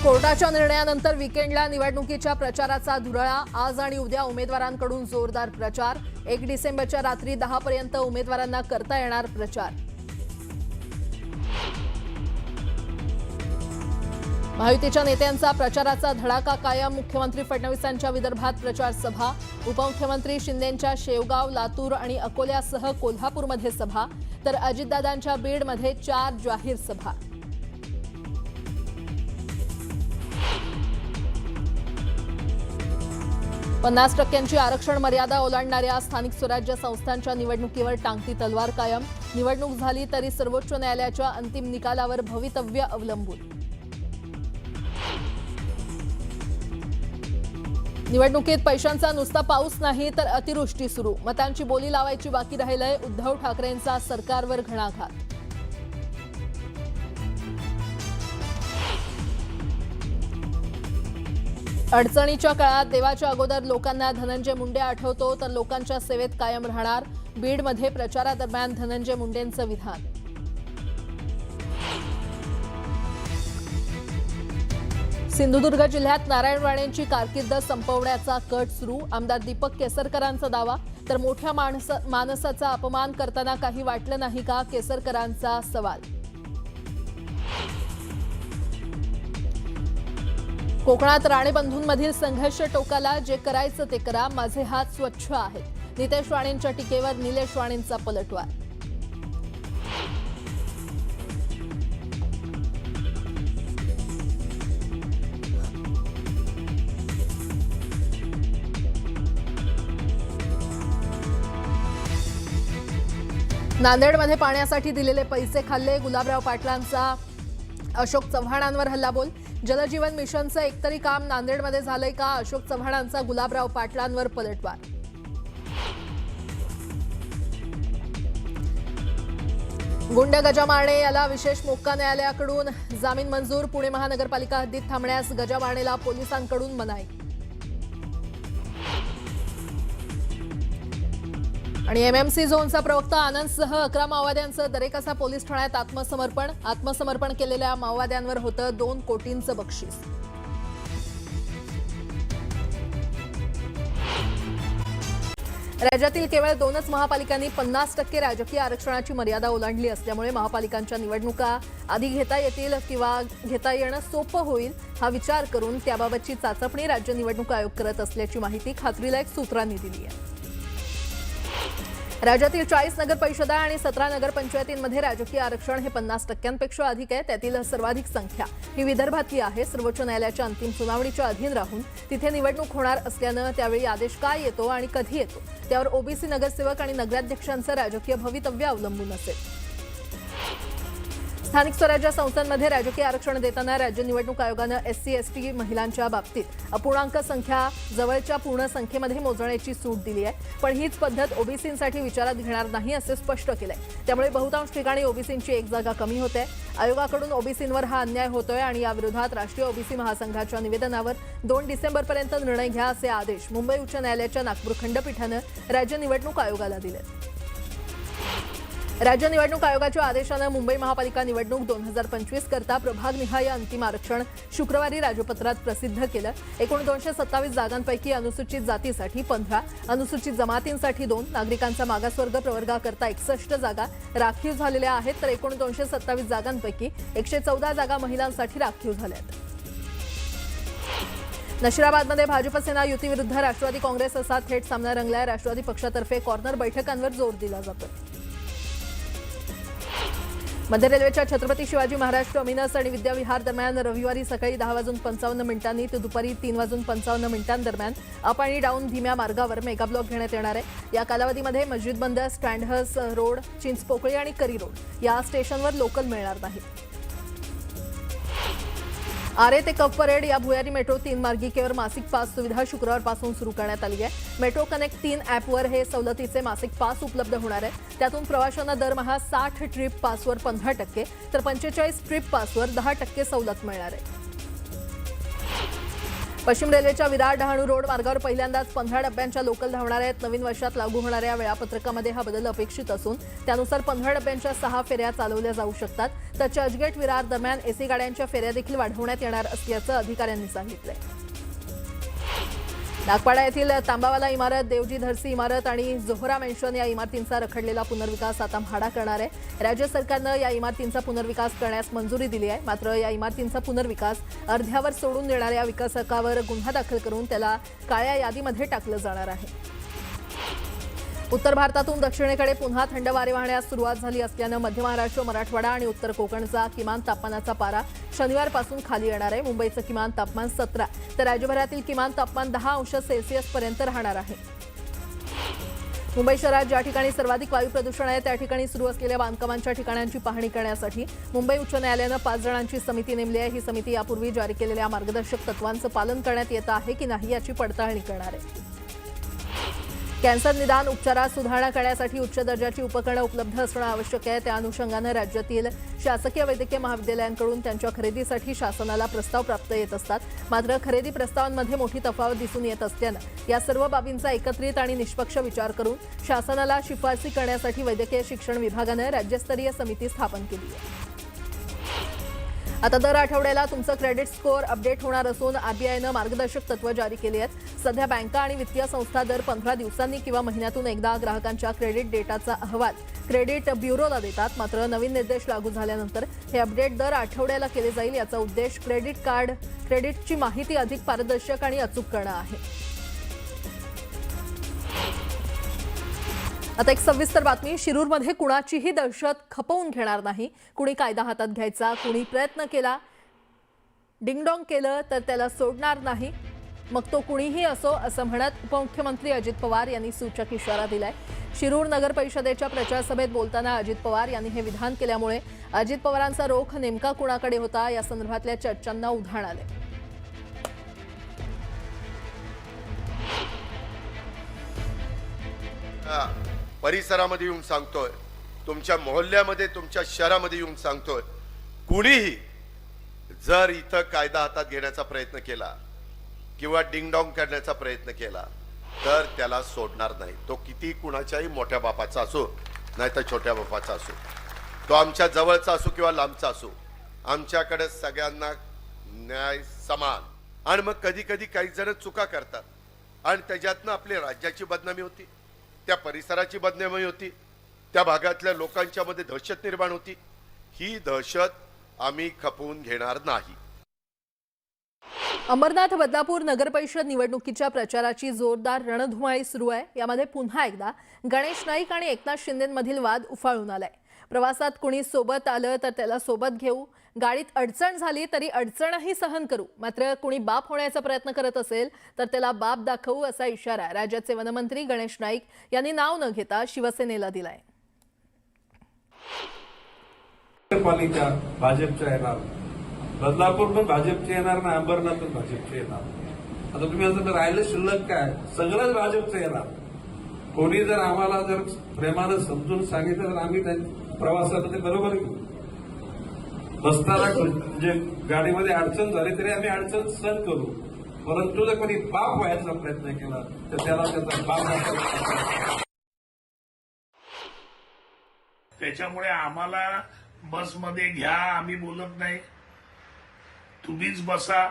कोर्टाच्या निर्णयानंतर वीकेंडला निवडणुकीच्या प्रचाराचा धुरळा। आज आणि उद्या उमेदवारांकडून जोरदार प्रचार। 1 डिसेंबरच्या रात्री 10 पर्यंत उमेदवारांना करता येणार प्रचार। महायुतीच्या नेत्यांचा प्रचाराचा धडाका कायम। मुख्यमंत्री फडणवीसांच्या विदर्भात प्रचार सभा। उपमुख्यमंत्री शिंदेंच्या शेवगाव, लातूर आणि अकोल्यासह कोल्हापूरमध्ये सभा, तर अजितदादांच्या बीडमध्ये 4 जाहीर सभा। पन्नास टक्क्यांची आरक्षण मर्यादा ओलांडणाऱ्या स्थानिक स्वराज्य संस्थांच्या निवडणुकीवर टांगती तलवार कायम। निवडणूक झाली तरी सर्वोच्च न्यायालयाच्या अंतिम निकालावर भवितव्य अवलंबून। निवडणुकीत पैशांचा नुसता पाऊस नाही तर अतिवृष्टी सुरू। मतांची बोली लावायची बाकी राहिलंय। उद्धव ठाकरेंचा सरकारवर घणाघात। अडचणीच्या काळात देवाच्या अगोदर लोकांना धनंजय मुंडे आठवतो, तर लोकांच्या सेवेत कायम राहणार। बीडमध्ये प्रचारादरम्यान धनंजय मुंडेंचं विधान। सिंधुदुर्ग जिल्ह्यात नारायण राणेंची कारकीर्द संपवण्याचा कट सुरू। आमदार दीपक केसरकरांचा दावा, तर मोठ्या माणसाचा अपमान करताना काही वाटलं नाही का, केसरकरांचा सवाल। कोकणात राणेबंधूंमधील संघर्ष टोकाला। जे करायचं ते करा, माझे हात स्वच्छ आहेत। नितेश राणेंच्या टीकेवर निलेश राणेंचा पलटवार। नांदेडमध्ये पाण्यासाठी दिलेले पैसे खाल्ले। गुलाबराव पाटलांचा अशोक चव्हाणांवर हल्लाबोल। जलजीवन मिशनचं एकतरी काम नांदेडमध्ये झालंय का, अशोक चव्हाणांचा गुलाबराव पाटलांवर पलटवार। गुंड गजा मारणे याला विशेष मोक्का न्यायालयाकडून जामीन मंजूर। पुणे महानगरपालिका हद्दीत थांबण्यास गजा मारणेला पोलिसांकडून मनाई। आणि एमएमसी झोनचा प्रवक्ता आनंदसह 11 माओवाद्यांचं दरेकसा पोलीस ठाण्यात आत्मसमर्पण केलेल्या माओवाद्यांवर होतं 2 कोटींचं बक्षीस। राज्यातील केवळ 2च महापालिकांनी 50% राजकीय आरक्षणाची मर्यादा ओलांडली असल्यामुळे महापालिकांच्या निवडणुका आधी घेता येतील किंवा घेता येणं सोपं होईल हा विचार करून त्याबाबतची चाचपणी राज्य निवडणूक आयोग करत असल्याची माहिती खात्रीलायक सूत्रांनी दिली आहे। राज्यातील 40 नगरपरिषदा आणि 17 नगरपंचायतींमध्ये राजकीय आरक्षण हे 50% अधिक आहे। त्यातील सर्वाधिक संख्या ही विदर्भातली आहे। सर्वोच्च न्यायालयाच्या अंतिम सुनावणीच्या अधीन राहून तिथे निवडणूक होणार असल्यानं त्यावेळी आदेश काय येतो आणि कधी येतो त्यावर ओबीसी नगरसेवक आणि नगराध्यक्षांचं राजकीय भवितव्य अवलंबून असेल। स्थानिक स्वराज्य संस्थांमध्ये राजकीय आरक्षण देताना राज्य निवडणूक आयोगानं SC/ST महिलांच्या बाबतीत अपूर्णांक संख्या जवळच्या पूर्ण संख्येमध्ये मोजण्याची सूट दिली आहे, पण हीच पद्धत ओबीसींसाठी विचारात घेणार नाही असे स्पष्ट केलंय। त्यामुळे बहुतांश ठिकाणी ओबीसींची 1 जागा कमी होते। आयोगाकडून ओबीसींवर हा अन्याय होतोय आणि याविरोधात राष्ट्रीय ओबीसी महासंघाच्या निवेदनावर 2 डिसेंबरपर्यंत निर्णय घ्या असे आदेश मुंबई उच्च न्यायालयाच्या नागपूर खंडपीठानं राज्य निवडणूक आयोगाला दिले। राज्य निवडणूक आयोगाच्या आदेशानं मुंबई महापालिका निवडणूक 2025 करता प्रभागनिहाय अंतिम आरक्षण शुक्रवारी राजपत्रात प्रसिद्ध केलं। एकूण 227 जागांपैकी अनुसूचित जातीसाठी 15, अनुसूचित जमातींसाठी 2, नागरिकांचा मागासवर्ग प्रवर्गाकरता 61 जागा राखीव झालेल्या आहेत, तर एकूण 227 जागांपैकी 114 जागा महिलांसाठी राखीव झाल्या आहेत। नशिराबादमध्ये भाजप सेना युतीविरुद्ध राष्ट्रवादी काँग्रेस असा थेट सामना रंगलाय। राष्ट्रवादी पक्षातर्फे कॉर्नर बैठकांवर जोर दिला जातोय। मध्य रेल्वेच्या छत्रपती शिवाजी महाराज टर्मिनस आणि विद्याविहार दरम्यान रविवारी सकाळी 10:55 ते दुपारी 3:55 दरम्यान अप आणि डाऊन धीम्या मार्गावर मेगा ब्लॉक घेण्यात येणार आहे। या कालावधीमध्ये मस्जिद बंदर, स्टँडहस रोड, चिंचपोकळी आणि करी रोड या स्टेशनवर लोकल मिळणार नाही। आरे ते कप परेड या भुयारी मेट्रो 3 मार्गिकेवर मासिक पास सुविधा शुक्रवारपासून सुरू करण्यात आली आहे। मेट्रो कनेक्ट 3 ॲपवर हे सवलतीचे मासिक पास उपलब्ध होणार आहे। त्यातून प्रवाशांना दरमहा 60 ट्रिप पासवर 15%, तर 45 ट्रिप पासवर 10% सवलत मिळणार आहे। पश्चिम रेल्वेच्या विरार डहाणू रोड मार्गावर पहिल्यांदाच 15 डब्यांच्या लोकल धावणार आहेत। नवीन वर्षात लागू होणाऱ्या वेळापत्रकामध्ये हा बदल अपेक्षित असून त्यानुसार 15 डब्यांच्या 6 फेऱ्या चालवल्या जाऊ शकतात। तर चर्चगेट विरार दरम्यान एसी गाड्यांच्या फेऱ्या देखील वाढवण्यात येणार असल्याचं अधिकाऱ्यांनी सांगितलंय. नागपाडा येथील तांबावाला इमारत, देवजी धरसी इमारत आणि जोहरा मेन्शन या इमारतींचा रखडलेला पुनर्विकास आता म्हाडा करणार आहे. राज्य सरकारनं या इमारतींचा पुनर्विकास करण्यास मंजुरी दिली आहे. मात्र या इमारतींचा पुनर्विकास अर्ध्यावर सोडून देणाऱ्या विकासकावर गुन्हा दाखल करून त्याला काळ्या यादीमध्ये टाकलं जाणार आहे. उत्तर भारतातून दक्षिणेकडे पुन्हा थंड वारे वाहण्यास सुरुवात झाली असल्यानं मध्य महाराष्ट्र, मराठवाडा आणि उत्तर कोकणचा किमान तापमानाचा पारा शनिवारपासून खाली येणार आहे. मुंबईचं किमान तापमान 17 तर राज्यभरातील किमान तापमान 10 अंश सेल्सिअस पर्यंत राहणार आहे. मुंबई शहरात ज्या ठिकाणी सर्वाधिक वायू प्रदूषण आहे त्या ठिकाणी सुरू असलेल्या बांधकामांच्या ठिकाणांची पाहणी करण्यासाठी मुंबई उच्च न्यायालयानं 5 जणांची समिती नेमली आहे. ही समिती यापूर्वी जारी केलेल्या मार्गदर्शक तत्वांचं पालन करण्यात येत आहे की नाही याची पडताळणी करणार आहे. कॅन्सर निदान उपचारात सुधारणा करण्यासाठी उच्च दर्जाची उपकरणं उपलब्ध असणं आवश्यक आहे. त्या अनुषंगानं राज्यातील शासकीय वैद्यकीय महाविद्यालयांकडून त्यांच्या खरेदीसाठी शासनाला प्रस्ताव प्राप्त येत असतात. मात्र खरेदी प्रस्तावांमध्ये मोठी तफावत दिसून येत असल्यानं या सर्व बाबींचा एकत्रित आणि निष्पक्ष विचार करून शासनाला शिफारसी करण्यासाठी वैद्यकीय शिक्षण विभागानं राज्यस्तरीय समिती स्थापन केली आहे. आता दर आठवड्याला तुमचं क्रेडिट स्कोअर अपडेट होणार असून आरबीआयनं मार्गदर्शक तत्व जारी केली आहेत. सध्या बँका आणि वित्तीय संस्था दर 15 दिवसांनी किंवा महिन्यातून एकदा ग्राहकांच्या क्रेडिट डेटाचा अहवाल क्रेडिट ब्युरोला देतात. मात्र नवीन निर्देश लागू झाल्यानंतर हे अपडेट दर आठवड्याला केले जाईल. याचा उद्देश क्रेडिटची माहिती अधिक पारदर्शक आणि अचूक करणं आहे. आता एक सविस्तर बातमी. शिरूरमध्ये कुणाचीही दहशत खपवून घेणार नाही. कुणी कायदा हातात घ्यायचा, कुणी प्रयत्न केला, डिंगडॉंग केलं तर त्याला सोडणार नाही, मग तो कुणीही असो, असं म्हणत उपमुख्यमंत्री अजित पवार यांनी सूचक इशारा दिलाय. शिरूर नगर परिषदेच्या प्रचार सभेत बोलताना अजित पवार यांनी हे विधान केल्यामुळे अजित पवारांचा रोख नेमका कुणाकडे होता या संदर्भातल्या चर्चांना उधाण आले. परिसरामध्ये येऊन सांगतोय, तुमच्या मोहल्ल्यामध्ये, तुमच्या शहरामध्ये येऊन सांगतोय, कुणीही जर इथं कायदा हातात घेण्याचा प्रयत्न केला किंवा डिंगडॉंग करण्याचा प्रयत्न केला तर त्याला सोडणार नाही. तो किती कुणाच्याही मोठ्या बापाचा असो नाही तर छोट्या बापाचा असो, तो आमच्या जवळचा असो किंवा लांबचा असो, आमच्याकडे सगळ्यांना न्याय समान. आणि मग कधी कधी काही जण चुका करतात आणि त्याच्यातनं आपल्या राज्याची बदनामी होती, त्या परिसराची बदनामी होती, त्या भागातल्या लोकांच्या मध्ये दहशत निर्माण होती. ही दहशत आम्ही खपवून घेणार नाही. अंबरनाथ बदलापूर नगरपरिषद निवडणुकीच्या प्रचाराची जोरदार रणधुमाळी सुरू आहे. यामध्ये पुन्हा एकदा गणेश नाईक आणि एकनाथ शिंदेमधील वाद उफाळून आलाय. प्रवासात कुणी सोबत आलं तर त्याला सोबत घेऊ, गाडीत अडचण झाली तरी अडचणही सहन करू, मात्र कुणी बाप होण्याचा प्रयत्न करत असेल तर त्याला बाप दाखवू, असा इशारा राज्याचे वनमंत्री गणेश नाईक यांनी नाव न घेता शिवसेनेला दिलाय. पालिका भाजपच्या येणार, बदलापूर पण भाजपचे येणार ना, अंबरनाथ पण भाजपचे येणार. आता तुम्ही असं राहिलं शिल्लक काय, सगळंच भाजपचं येणार. कोणी जर आम्हाला जर प्रेमानं समजून सांगितलं तर आम्ही त्यांच्या प्रवासामध्ये बरोबर बसताना म्हणजे गाडीमध्ये अडचण झाली तरी आम्ही अडचण सहन करू. परंतु जर कोणी बाप व्हायचा प्रयत्न केला तर त्याला त्याचा बाप. त्याच्यामुळे आम्हाला बसमध्ये घ्या आम्ही बोलत नाही, तुम्हीच बसा,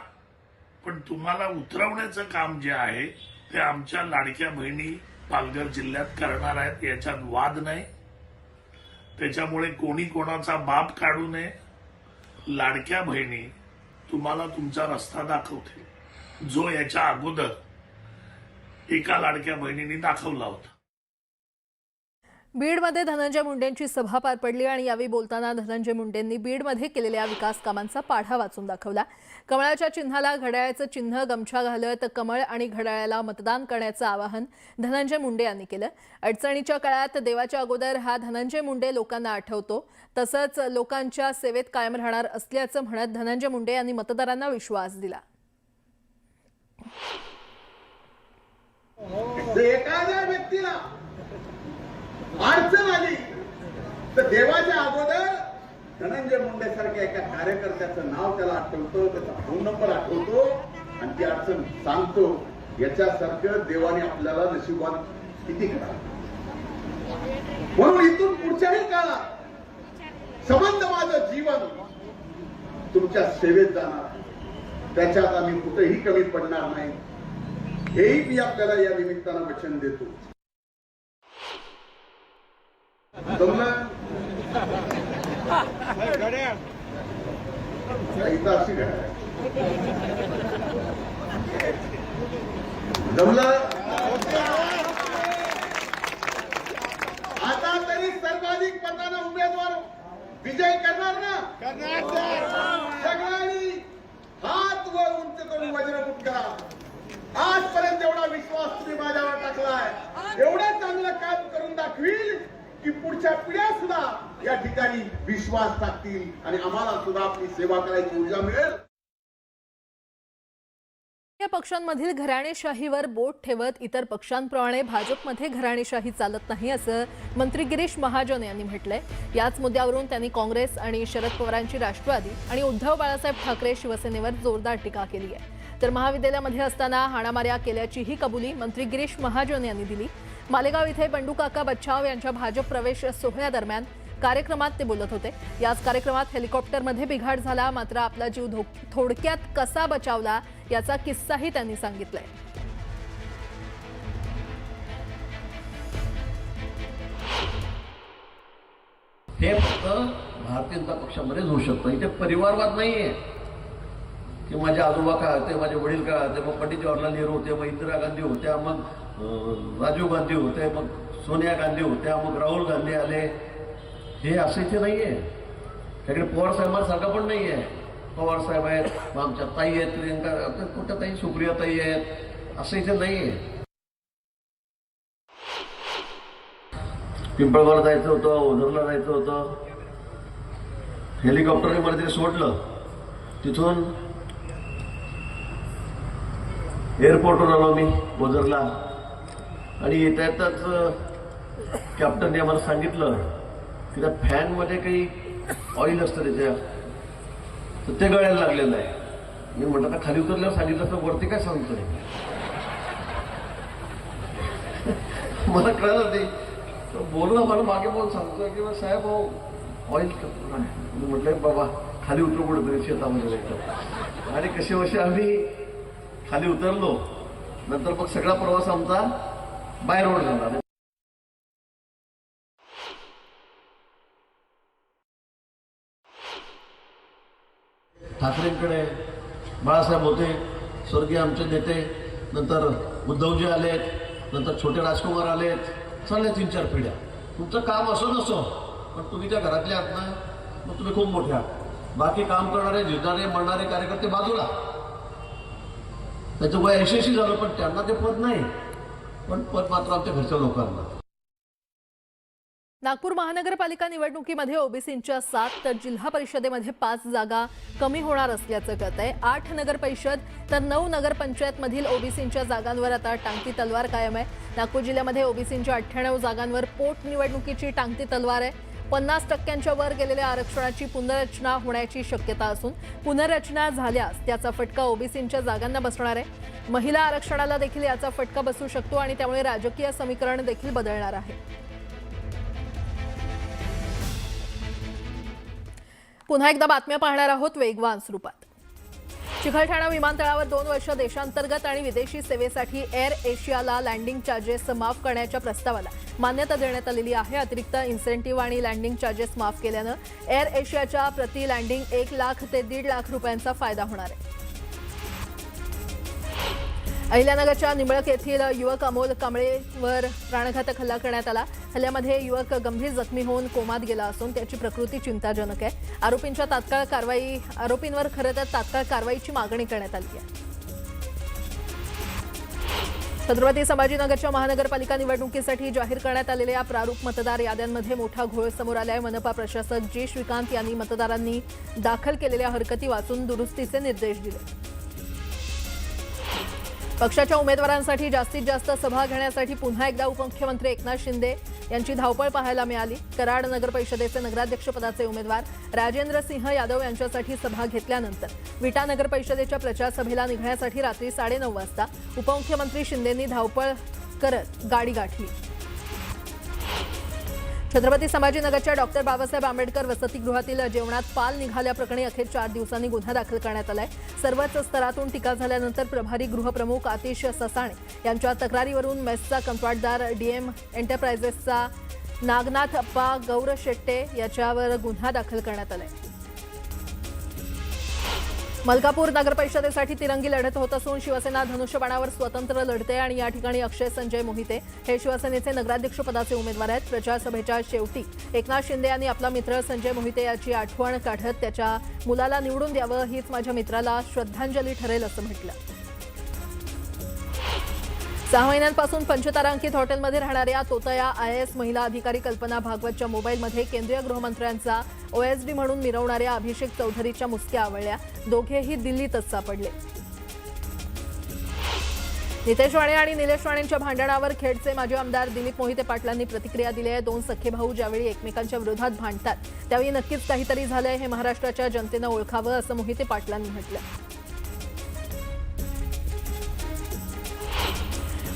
पण तुम्हाला उतरवण्याचं काम जे आहे ते आमच्या लाडक्या बहिणी पालघर जिल्ह्यात करणार आहेत, याच्यात वाद नाही. त्याच्यामुळे कोणी कोणाचा बाप काढू नये. लाडक्या बहिणी तुम्हाला तुमचा रस्ता दाखवतील, जो याच्या अगोदर एका लाडक्या बहिणीने दाखवला होता. बीडमध्ये धनंजय मुंडेंची सभा पार पडली आणि यावेळी बोलताना धनंजय मुंडेंनी बीडमध्ये केलेल्या विकास कामांचा पाढा वाचून दाखवला. कमळाच्या चिन्हाला घड्याळाचं चिन्ह गमछा घालत कमळ आणि घड्याळाला मतदान करण्याचं आवाहन धनंजय मुंडे यांनी केलं. अडचणीच्या काळात देवाच्या अगोदर हा धनंजय मुंडे लोकांना आठवतो, तसंच लोकांच्या सेवेत कायम राहणार असल्याचं म्हणत धनंजय मुंडे यांनी मतदारांना विश्वास दिला. एखाद्या व्यक्तीला अडचण आली तर देवाच्या अगोदर धनंजय मुंडे सारख्या एका कार्यकर्त्याचं नाव त्याला आठवतो, त्याचा फोन नंबर आठवतो आणि ती अडचण सांगतो. याच्यासारखं देवाने आपल्याला नशिबात किती करा. म्हणून इथून पुढच्याही काळात संबंध माझं जीवन तुमच्या सेवेत जाणार, त्याच्यात आम्ही कुठेही कमी पडणार नाही, हेही मी आपल्याला या निमित्तानं वचन देतो. जमलं? इथं अशी घड्याळ आहे. जमलं? आता तरी सर्वाधिक मतानं उमेदवार विजय करणार ना? सगळ्यांनी हात वर उंच करून वज्रमुठ करा. आजपर्यंत एवढा विश्वास तुम्ही माझ्यावर टाकलाय, एवढं चांगलं काम करून दाखवील की पुढच्या पिढ्या सुद्धा या ठिकाणी विश्वास टाकतील आणि आम्हाला सुद्धा आपली सेवा करायची ऊर्जा मिळेल. या पक्षांमधील घराणेशाहीवर बोट ठेवत इतर पक्षांप्रमाणे भाजपमध्ये घराणेशाही चालत नाही असं मंत्री गिरीश महाजन यांनी म्हटलंय. याच मुद्द्यावरून त्यांनी काँग्रेस आणि शरद पवारांची राष्ट्रवादी आणि उद्धव बाळासाहेब ठाकरे शिवसेनेवर जोरदार टीका केली आहे. तर महाविद्यालयामध्ये असताना हाणामाऱ्या केल्याचीही कबुली मंत्री गिरीश महाजन यांनी दिली. मालेगाव इथे बंडू काका बच्छाव यांच्या भाजप प्रवेश सोहळ्यादरम्यान कार्यक्रमात ते बोलत होते. याच कार्यक्रमात हेलिकॉप्टरमध्ये बिघाड झाला, मात्र आपला जीव थोडक्यात कसा बचावला याचा किस्साही त्यांनी सांगितलाय. हे फक्त भारतीय जनता पक्षामध्येच होऊ शकतं. इथे परिवारवाद नाहीये की माझे आजोबा काय होते, माझे वडील काय होते, मग पंडित जवाहरलाल नेहरू होते, मग इंदिरा गांधी होत्या, मग राजीव गांधी होते, मग सोनिया गांधी होत्या, मग राहुल गांधी आले. हे असं इथे नाहीये. त्याकडे पवार साहेबांसारखं पण नाहीये. पवार साहेब आहेत, मग आमच्या ताई आहेत, प्रियंका कुठल्या ताई, सुप्रिया ताई आहेत, असं इथे नाहीये. पिंपळगावला जायचं होतं, ओझरला जायचं होतं, हेलिकॉप्टरने मला तिथे सोडलं. तिथून एअरपोर्टवर आलो मी ओझरला आणि येता येताच कॅप्टनने आम्हाला सांगितलं की त्या फॅनमध्ये काही ऑइल असतं त्याच्या, तर ते गळायला लागलेलं आहे. मी म्हटलं आता खाली उतरल्यावर सांगितलं तर वरती काय सांगतोय. मला कळलं ते बोलणं, मला मागे बोल सांगतोय की साहेब ऑइल मी म्हटलं बाबा खाली उतरू कुठेतरी शेतामध्ये जायचं. आणि कसे वसे आम्ही खाली उतरलो. नंतर मग सगळा प्रवास आमचा बाय रोड झाला. ठाकरेंकडे बाळासाहेब होते, स्वर्गीय आमचे नेते, नंतर उद्धवजी आलेत, नंतर छोटे राजकुमार आलेत, चालले 3-4 पिढ्या. तुमचं काम असो नसो, पण तुम्ही त्या घरातले आहात ना, मग तुम्ही खूप मोठे आहात. बाकी काम करणारे, झिजणारे, म्हणणारे कार्यकर्ते बाजूला. त्याचं वय 80 झालं, पण त्यांना ते पद नाही, पण पद मात्र आमच्या घरच्या लोकांना. नागपूर महानगरपालिका निवडणुकीमध्ये ओबीसींच्या 7 तर जिल्हा परिषदेमध्ये 5 जागा कमी होणार असल्याचं कळत आहे. 8 नगरपरिषद तर 9 नगरपंचायतमधील ओबीसींच्या जागांवर आता टांगती तलवार कायम आहे. नागपूर जिल्ह्यामध्ये ओबीसींच्या 98 जागांवर पोटनिवडणुकीची टांगती तलवार आहे. 50% वर गेलेल्या आरक्षणाची पुनर्रचना होण्याची शक्यता असून पुनर्रचना झाल्यास त्याचा फटका ओबीसींच्या जागांना बसणार आहे. महिला आरक्षणाला देखील याचा फटका बसू शकतो आणि त्यामुळे राजकीय समीकरण देखील बदलणार आहे. पुन्हा एकदा बातम्या पाहणार आहोत वेगवान स्वरूपात. चिकलठाणा विमानतळावर 2 वर्ष देशांतर्गत आणि विदेशी सेवेसाठी एअर एशियाला लँडिंग चार्जेस माफ करण्याच्या प्रस्तावाला मान्यता देण्यात आलेली आहे. अतिरिक्त इन्सेंटिव्ह आणि लँडिंग चार्जेस माफ केल्यानं एअर एशियाच्या प्रति लँडिंग 1 लाख ते 1.5 लाख रुपयांचा फायदा होणार आहे. अहिल्यानगरच्या निंबळक येथील युवक अमोल कांबळेवर प्राणघातक हल्ला करण्यात आला. हल्ल्यामध्ये युवक गंभीर जखमी होऊन कोमात गेला असून त्याची प्रकृती चिंताजनक आहे. आरोपींवर खरं तर तात्काळ कारवाईची मागणी करण्यात आली आहे. छत्रपती संभाजीनगरच्या महानगरपालिका निवडणुकीसाठी जाहीर करण्यात आलेल्या प्रारूप मतदार याद्यांमध्ये मोठा घोळ समोर आलाय. मनपा प्रशासक जे श्रीकांत यांनी मतदारांनी दाखल केलेल्या हरकती वाचून दुरुस्तीचे निर्देश दिले. पक्षाच्या उमेदवारांसाठी जास्तीत जास्त सभा घेण्यासाठी पुन्हा एकदा उपमुख्यमंत्री एकनाथ शिंदे यांची धावपळ पाहायला मिळाली. कराड नगरपरिषदेचे नगराध्यक्षपदाचे उमेदवार राजेंद्र सिंह यादव यांच्यासाठी सभा घेतल्यानंतर विटा नगरपरिषदेच्या प्रचारसभेला निघण्यासाठी रात्री 9:30 वाजता उपमुख्यमंत्री शिंदेंनी धावपळ करत गाडी गाठली. छत्रपती संभाजीनगरच्या डॉक्टर बाबासाहेब आंबेडकर वसतिगृहातील जेवणात पाल निघाल्याप्रकरणी अखेर 4 दिवसांनी गुन्हा दाखल करण्यात आलाय. सर्वच स्तरातून टीका झाल्यानंतर प्रभारी गृहप्रमुख आतिश ससाणे यांच्या तक्रारीवरून मेसचा कंत्राटदार डीएम एंटरप्राइजेसचा नागनाथ अप्पा गौरशेट्टे याच्यावर गुन्हा दाखल करण्यात आलाय. मलकापूर नगरपरिषदेसाठी तिरंगी लढत होत असून शिवसेना धनुष्यबाणावर स्वतंत्र लढते आणि या ठिकाणी अक्षय संजय मोहिते हे शिवसेनेचे नगराध्यक्षपदाचे उमेदवार आहेत. प्रचारसभेच्या शेवटी एकनाथ शिंदे यांनी आपला मित्र संजय मोहिते याची आठवण काढत त्याच्या मुलाला निवडून द्यावं, हीच माझ्या मित्राला श्रद्धांजली ठरेल असं म्हटलं. 6 महिन्यांपासून पंचतारांकित हॉटेलमध्ये राहणाऱ्या तोतया IAS महिला अधिकारी कल्पना भागवतच्या मोबाईलमध्ये केंद्रीय गृहमंत्र्यांचा OSD म्हणून मिरवणाऱ्या अभिषेक चौधरीच्या मुसक्या आवळल्या. दोघेही दिल्लीतच सापडले. नितेश राणे आणि निलेश राणेंच्या भांडणावर खेडचे माजी आमदार दिलीप मोहिते पाटलांनी प्रतिक्रिया दिली आहे. 2 सख्खे भाऊ ज्यावेळी एकमेकांच्या विरोधात भांडतात त्यावेळी नक्कीच काहीतरी झालंय, हे महाराष्ट्राच्या जनतेनं ओळखावं असं मोहिते पाटलांनी म्हटलं.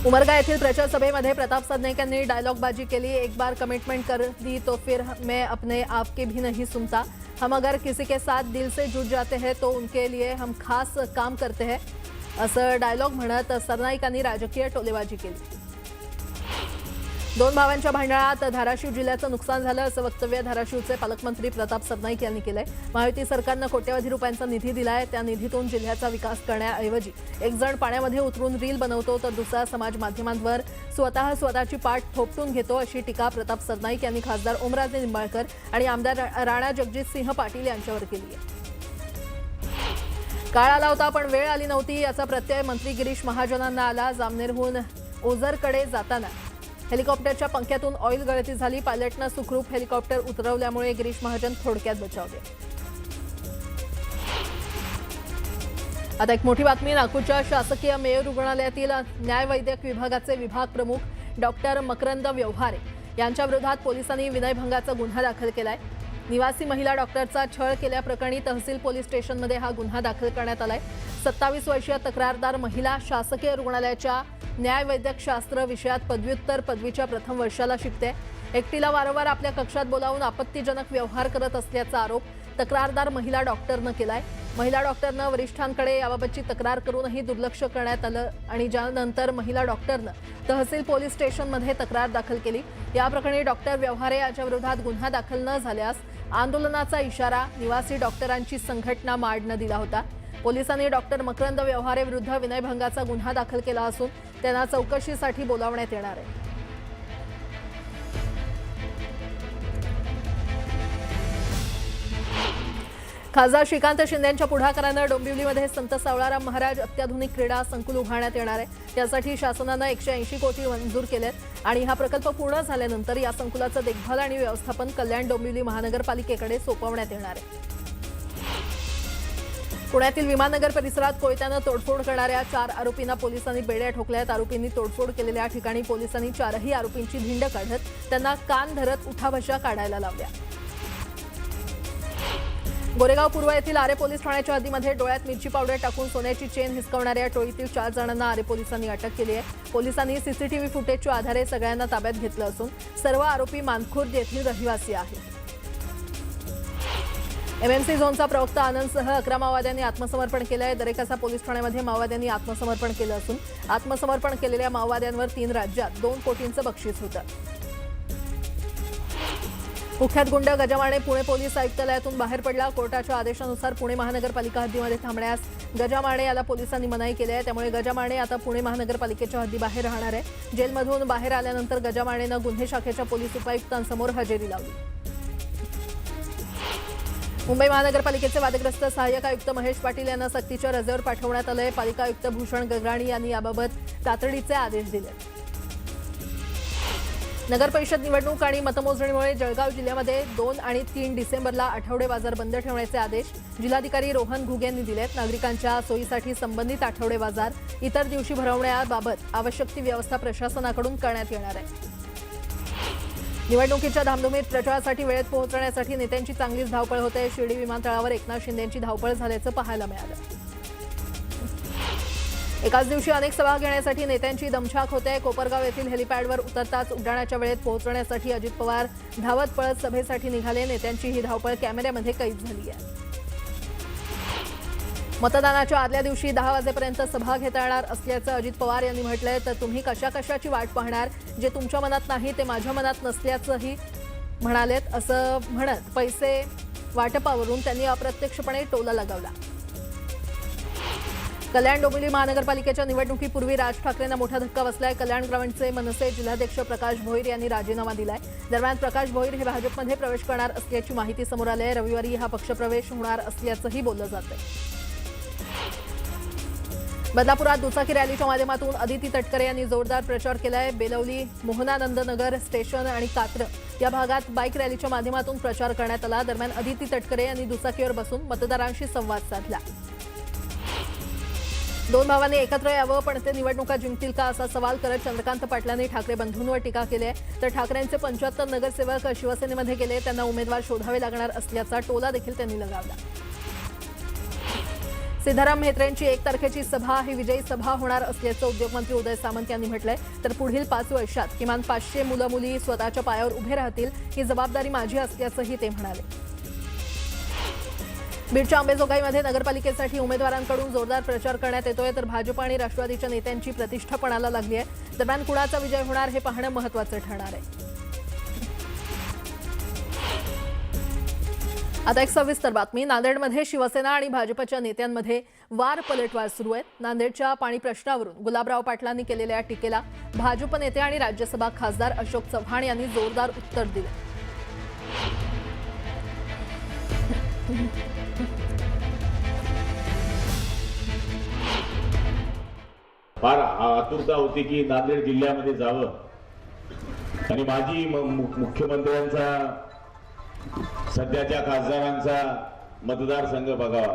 उमरगा येथील प्रचार सभेमध्ये प्रताप सरनाईक यांनी डायलॉगबाजी केली. एक बार कमिटमेंट कर दी तो फिर मैं अपने आप की भी नहीं सुनता. हम अगर किसी के साथ दिल से जुड़ जाते हैं तो उनके लिए हम खास काम करते हैं असं डायलॉग म्हणत सरनाईकांनी राजकीय टोलेबाजी केली. 2 भावांच्या भांडणात धाराशिव जिल्ह्याचं नुकसान झालं असं वक्तव्य धाराशिवचे पालकमंत्री प्रताप सरनाईक यांनी केलंय. महायुती सरकारनं कोट्यवधी रुपयांचा निधी दिलाय. त्या निधीतून जिल्ह्याचा विकास करण्याऐवजी एक जण पाण्यामध्ये उतरून रील बनवतो तर दुसरा समाज माध्यमांवर स्वतःची पाठ थोपटून घेतो अशी टीका प्रताप सरनाईक यांनी खासदार ओमराजे निंबाळकर आणि आमदार राणा जगजितसिंह पाटील यांच्यावर केली आहे. काळ आला होता पण वेळ आली नव्हती याचा प्रत्यय मंत्री गिरीश महाजनांना आला. जामनेरहून ओझरकडे जाताना हेलिकॉप्टरच्या पंख्यातून ऑइल गळती झाली. पायलटनं सुखरूप हेलिकॉप्टर उतरवल्यामुळे गिरीश महाजन थोडक्यात बचावले. आता एक मोठी बातमी. नागपूरच्या शासकीय मेयो रुग्णालयातील न्यायवैद्यक विभागाचे विभाग प्रमुख डॉक्टर मकरंद व्यवहारे यांच्या विरोधात पोलिसांनी विनयभंगाचा गुन्हा दाखल केलाय. निवासी महिला डॉक्टरचा छळ केल्याप्रकरणी तहसील पोलीस स्टेशनमध्ये हा गुन्हा दाखल करण्यात आलाय. 27 वर्षीय तक्रारदार महिला शासकीय रुग्णालयाच्या न्यायवैद्यकशास्त्र विषयात पदव्युत्तर पदवीच्या प्रथम वर्षाला शिकते. एकटीला वारंवार आपल्या कक्षात बोलावून आपत्तीजनक व्यवहार करत असल्याचा आरोप तक्रारदार महिला डॉक्टरनं केलाय. महिला डॉक्टरनं वरिष्ठांकडे याबाबतची तक्रार करूनही दुर्लक्ष करण्यात आलं आणि ज्यानंतर महिला डॉक्टरनं तहसील पोलीस स्टेशनमध्ये तक्रार दाखल केली. या प्रकरणी डॉक्टर व्यवहारे यांच्या विरोधात गुन्हा दाखल न झाल्यास आंदोलनाचा इशारा निवासी डॉक्टरांची संघटना माडनं दिला होता. पोलिसांनी डॉक्टर मकरंद व्यवहारे विरुद्ध विनयभंगाचा गुन्हा दाखल केला असून त्यांना चौकशीसाठी बोलावण्यात येणार आहे. खासदार श्रीकांत शिंदेंच्या पुढाकारानं डोंबिवलीमध्ये संत सावळाराम महाराज अत्याधुनिक क्रीडा संकुल उभारण्यात येणार आहे. त्यासाठी शासनानं 180 कोटी मंजूर केलेत आणि हा प्रकल्प पूर्ण झाल्यानंतर या संकुलाचं देखभाल आणि व्यवस्थापन कल्याण डोंबिवली महानगरपालिकेकडे सोपवण्यात येणार आहे. पुण्यातील विमाननगर परिसरात कोयत्यानं तोडफोड करणाऱ्या 4 आरोपींना पोलिसांनी बेड्या ठोकल्यात. आरोपींनी तोडफोड केलेल्या ठिकाणी पोलिसांनी 4ही आरोपींची धिंड काढत त्यांना कान धरत उठाबशा काढायला लावल्या. गोरेगाव पूर्व येथील आरे पोलीस ठाण्याच्या हद्दीमध्ये डोळ्यात मिरची पावडर टाकून सोन्याची चेन हिसकवणाऱ्या टोळीतील 4 जणांना आरे पोलिसांनी अटक केली आहे. पोलिसांनी सीसीटीव्ही फुटेजच्या आधारे सगळ्यांना ताब्यात घेतलं असून सर्व आरोपी मानखुर्द येथील रहिवासी आहेत. MMC झोनचा प्रवक्ता आनंदसह 11 माओवाद्यांनी आत्मसमर्पण केलं आहे. दरेकसा पोलीस ठाण्यामध्ये माओवाद्यांनी आत्मसमर्पण केलं असून आत्मसमर्पण केलेल्या माओवाद्यांवर 3 राज्यात 2 कोटींचं बक्षीस होतं. कुख्यात गुंड गजामाने पुणे पोलीस आयुक्तालयातून बाहेर पडला. कोर्टाच्या आदेशानुसार पुणे महानगरपालिका हद्दीमध्ये थांबण्यास गजामाने याला पोलिसांनी मनाई केली आहे. त्यामुळे गजामाने आता पुणे महानगरपालिकेच्या हद्दीबाहेर राहणार आहे. जेलमधून बाहेर आल्यानंतर गजामानेनं गुन्हे शाखेच्या पोलीस उपायुक्तांसमोर हजेरी लावली. मुंबई महानगरपालिकेचे वादग्रस्त सहाय्यक आयुक्त महेश पाटील यांना सक्तीच्या रजेवर पाठवण्यात आलंय. पालिका आयुक्त भूषण गगराणी यांनी याबाबत तातडीचे आदेश दिले. नगरपरिषद निवडणूक आणि मतमोजणीमुळे जळगाव जिल्ह्यामध्ये 2 आणि 3 डिसेंबरला आठवडे बाजार बंद ठेवण्याचे आदेश जिल्हाधिकारी रोहन घुगे यांनी दिलेत. नागरिकांच्या सोयीसाठी संबंधित आठवडे बाजार इतर दिवशी भरवण्याबाबत आवश्यक ती व्यवस्था प्रशासनाकडून करण्यात येणार आहे. निवडणुकीच्या धामधुमीत प्रचारासाठी वेळेत पोहोचण्यासाठी नेत्यांची चांगलीच धावपळ होते. शिर्डी विमानतळावर एकनाथ शिंदेंची धावपळ झाल्याचं पाहायला मिळालं. एकाच दिवशी अनेक सभा घेण्यासाठी नेत्यांची दमछाक होते. कोपरगाव येथील हेलिपॅडवर उतरताच उड्डाणाच्या वेळेत पोहोचण्यासाठी अजित पवार धावत पळत सभेसाठी निघाले. नेत्यांची ही धावपळ कॅमेऱ्यामध्ये कैद झाली आहे. मतदानाच्या आदल्या दिवशी 10 वाजेपर्यंत सभा घेता येणार असल्याचं अजित पवार यांनी म्हटलंय. तर तुम्ही कशाची वाट पाहणार? जे तुमच्या मनात नाही ते माझ्या मनात नसल्याचंही म्हणालेत. असं म्हणत पैसे वाटपावरून त्यांनी अप्रत्यक्षपणे टोला लगावला. कल्याण डोंबिवली महानगरपालिकेच्या निवडणुकीपूर्वी राज ठाकरेंना मोठा धक्का बसलाय. कल्याण ग्रामीणचे मनसे जिल्हाध्यक्ष प्रकाश भोईर यांनी राजीनामा दिलाय. दरम्यान प्रकाश भोईर हे भाजपमध्ये प्रवेश करणार असल्याची माहिती समोर आली आहे. रविवारी हा पक्षप्रवेश होणार असल्याचंही बोललं जातंय. बदलापुरात दुचाकी रॅलीच्या माध्यमातून अदिती तटकरे यांनी जोरदार प्रचार केलाय. बेलवली, मोहनानंदनगर स्टेशन आणि कात्र या भागात बाईक रॅलीच्या माध्यमातून प्रचार करण्यात आला. दरम्यान अदिती तटकरे यांनी दुचाकीवर बसून मतदारांशी संवाद साधला. दोन भावांनी एकत्र यावं पण ते निवडणुका जिंकतील का असा सवाल करत चंद्रकांत पाटलांनी ठाकरे बंधूंवर टीका केली आहे. तर ठाकरेंचे 75 नगरसेवक शिवसेनेमध्ये गेले, त्यांना उमेदवार शोधावे लागणार असल्याचा टोला देखील त्यांनी लगावला. सिद्धाराम म्हेत्रेंची 1 तारखेची सभा ही विजयी सभा होणार असल्याचं उद्योगमंत्री उदय सामंत यांनी म्हटलंय. तर पुढील 5 वर्षात किमान 500 मुलं मुली स्वतःच्या पायावर उभे राहतील, ही जबाबदारी माझी असल्याचंही ते म्हणाले. बीडच्या अंबेजोगाईमध्ये नगरपालिकेसाठी उमेदवारांकडून जोरदार प्रचार करण्यात येतोय. तर भाजप आणि राष्ट्रवादीच्या नेत्यांची प्रतिष्ठा पणाला लागली आहे. दरम्यान कुणाचा विजय होणार हे पाहणं महत्त्वाचं ठरणार आहे. आता एक सविस्तर बातमी. नांदेडमध्ये शिवसेना आणि भाजपच्या नेत्यांमध्ये वार पलटवार सुरू आहे. नांदेडच्या पाणी प्रश्नावरून गुलाबराव पाटलांनी केलेल्या टीकेला भाजप नेते आणि राज्यसभा खासदार अशोक चव्हाण यांनी जोरदार उत्तर दिलं. फार आतुरता होती की नांदेड जिल्ह्यामध्ये जावं आणि माजी मुख्यमंत्र्यांचा, सध्याच्या खासदारांचा मतदारसंघ बघावा.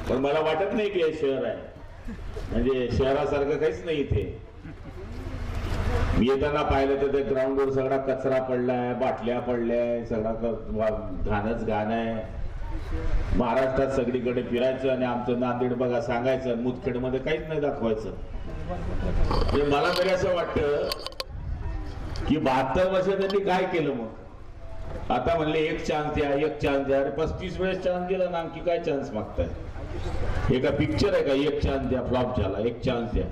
पण मला वाटत नाही की हे शहर आहे, म्हणजे शहरासारखं काहीच नाही इथे. मी येताना पाहिलं तर ते ग्राउंडवर सगळा कचरा पडलाय, बाटल्या पडल्याय, सगळा घाणच घाण आहे. महाराष्ट्रात सगळीकडे फिरायचं आणि आमचं नांदेड बघा सांगायचं, मुदखेडमध्ये काहीच नाही दाखवायचं. म्हणजे मला तरी असं वाटतं की 72 वर्ष त्यांनी काय केलं. मग आता म्हणले एक चान्स द्या, एक चान्स द्या. अरे 35 वेळेस चान्स दिला ना, आणखी काय चान्स मागताय? हे का पिक्चर आहे का? एक चान्स द्या, फ्लॉप झाला, एक चान्स द्या.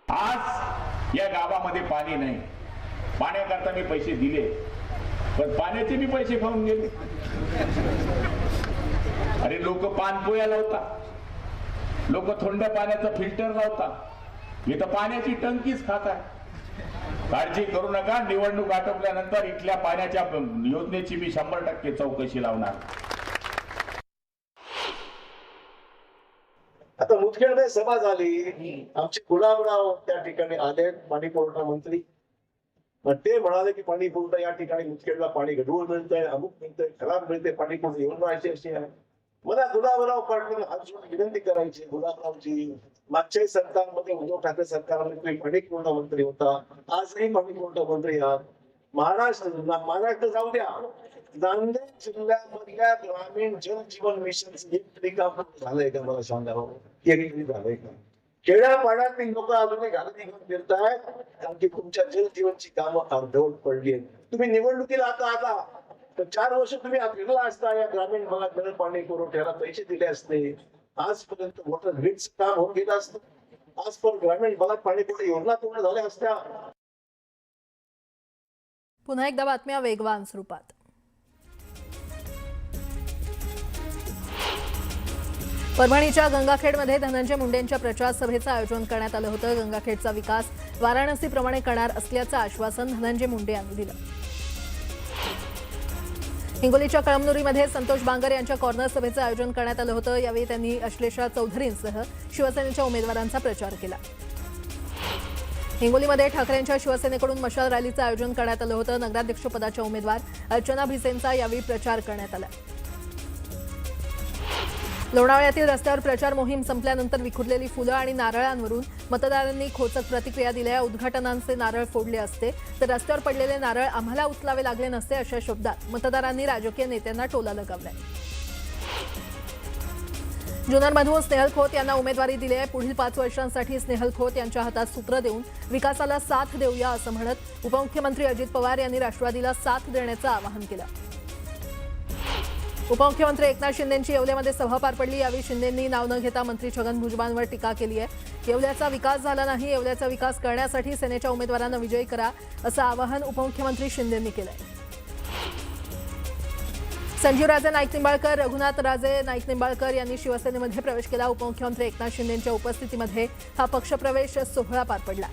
आज या गावामध्ये पाणी नाही, पाण्याकरता मी पैसे दिले, पण पाण्याचे मी पैसे खाऊन गेले. अरे लोक पानपोया लावतात, लोक थंड पाण्याचं फिल्टर लावतात, मी तर पाण्याची टंकीच खात आहे. काळजी करू नका, निवडणूक आटोपल्यानंतर इथल्या पाण्याच्या योजनेची मी 100% चौकशी लावणार. आता मुदखेडमध्ये सभा झाली, आमचे गुलाबराव त्या ठिकाणी आले, पाणी पुरवठा मंत्री. ते म्हणाले की पाणी पुरवठा या ठिकाणी मुदखेडला पाणी गढूळ मिळतंय, अमुक मिळतंय, खराब मिळते, पाणी पुरवठा येऊन राहायची अशी आहे. मला गुलाबराव पाटील आज विनंती करायची, गुलाबरावजी मागच्या सरकारमध्ये उद्धव ठाकरे सरकारमध्ये तुम्ही पाणी पुरवठा मंत्री होता, आजही पाणी पुरवठा मंत्री आहात. महाराष्ट्र जाऊ द्या, नांदेड जिल्ह्यामधल्या ग्रामीण जल जीवन मिशन काम झालंय का? मला सांगावं, एक झालंय का? खेड्यापाड्यातील लोक अजूनही घालती घेऊन फिरतायत, कारण की तुमच्या जल जीवनची कामं अर्धवट पडली आहेत. तुम्ही निवडणुकीला आता तर 4 वर्ष तुम्ही फिरला असता, या ग्रामीण भागात पाणी पुरवठ्याला पैसे दिले असते, आजपर्यंत वॉटर ग्रीडचं काम होऊन गेलं असतं, आजपर्यंत ग्रामीण भागात पाणी पुरवठा योजना पूर्ण झाल्या असत्या. पुन्हा एकदा बातम्या वेगवान स्वरूपात. परभणीच्या गंगाखेडमध्ये धनंजय मुंडेंच्या प्रचार सभेचं आयोजन करण्यात आलं होतं. गंगाखेडचा विकास वाराणसीप्रमाणे करणार असल्याचं आश्वासन धनंजय मुंडे यांनी दिलं. हिंगोलीच्या कळमनुरीमध्ये संतोष बांगर यांच्या कॉर्नर सभेचं आयोजन करण्यात आलं होतं. यावेळी त्यांनी अश्लेषा चौधरींसह शिवसेनेच्या उमेदवारांचा प्रचार केला. हिंगोलीमध्ये ठाकरेंच्या शिवसेनेकडून मशाल रॅलीचं आयोजन करण्यात आलं होतं. नगराध्यक्षपदाच्या उमेदवार अर्चना भिसेंचा यावेळी प्रचार करण्यात आला. लोणावळ्यातील रस्त्यावर प्रचार मोहीम संपल्यानंतर विखुरलेली फुलं आणि नारळांवरून मतदारांनी खोचक प्रतिक्रिया दिल्या. उद्घाटनांचे नारळ फोडले असते तर रस्त्यावर पडलेले नारळ आम्हाला उचलावे लागले नसते, अशा शब्दात मतदारांनी राजकीय नेत्यांना टोला लगावलाय. जुन्नरमधून स्नेहल खोत यांना उमेदवारी दिली आहे. पुढील 5 वर्षांसाठी स्नेहल खोत यांच्या हातात सूत्र देऊन विकासाला साथ देऊया असं म्हणत उपमुख्यमंत्री अजित पवार यांनी राष्ट्रवादीला साथ देण्याचं आवाहन केलं. उपमुख्यमंत्री एकनाथ शिंदेंची येवल्यामध्ये सभा पार पडली. यावेळी शिंदेंनी नाव न घेता मंत्री छगन भुजबळांवर टीका केली आहे. येवल्याचा विकास झाला नाही, येवल्याचा विकास करण्यासाठी सेनेच्या उमेदवारांना विजयी करा असं आवाहन उपमुख्यमंत्री शिंदेंनी केलंय. संजीवराजे नाईक निंबाळकर, रघुनाथ राजे नाईक निंबाळकर यांनी शिवसेनेमध्ये प्रवेश केला. उपमुख्यमंत्री एकनाथ शिंदेंच्या उपस्थितीमध्ये हा पक्षप्रवेश सोहळा पार पडला.